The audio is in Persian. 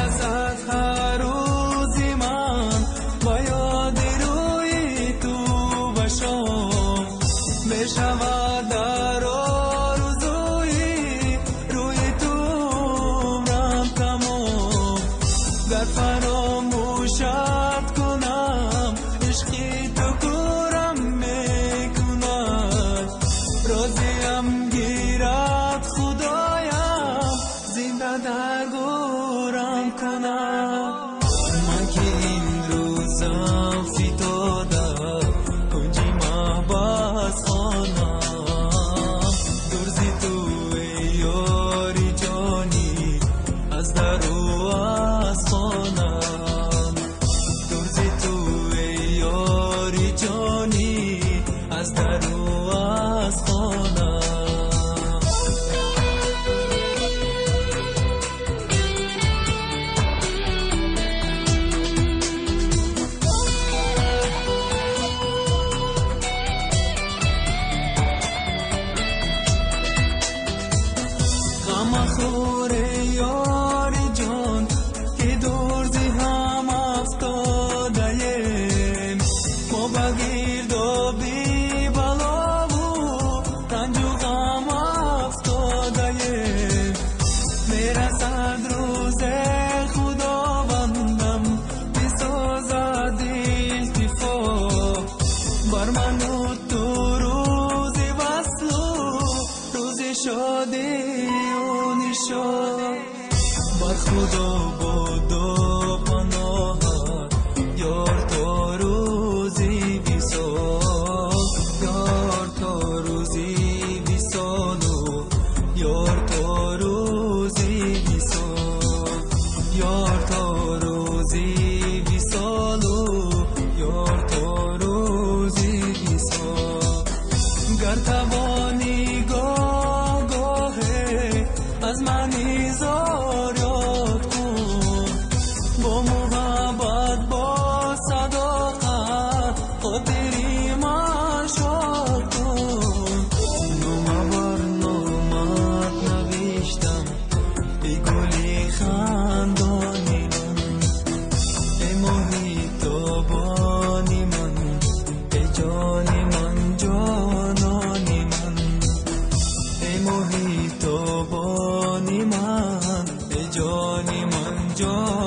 میرسد هر روزی من با یاد روی تو و شام بشود در آرزوی روی تو عمرم تمام گر فراموشت کنم عشقی تو کورم میکند راضیم گیرد خدایم زنده در گورم کند من که این روزم فتاده کنجی محبت خانم درزی تو ای یاری جانی از در و از خانم درزی تو ای یاری جانی از در و از خانم غمخور یاری جان که درزی هم افتادهیم ما بگیر دو بی بلا و رنج و غم افتادهیم میرسد روز خداوندم بسازد التفات بر من و تو روزی وصل و روزی شادی بر خدا بودو پناهت یار تا روزی بیسال یار تا روزی بیسالو یار تا روزی بیسال یار تا روزی بیسالو یار تا روزی بیسال گر توانی از من ایزار یاد کن با محبت با صداقت خاطری من شاد کن نامور نامت نوشتم ای گلی خندانی من ای محیطابانی من ای جانی من جانانی من ای محیطابانی من ای جانی من جان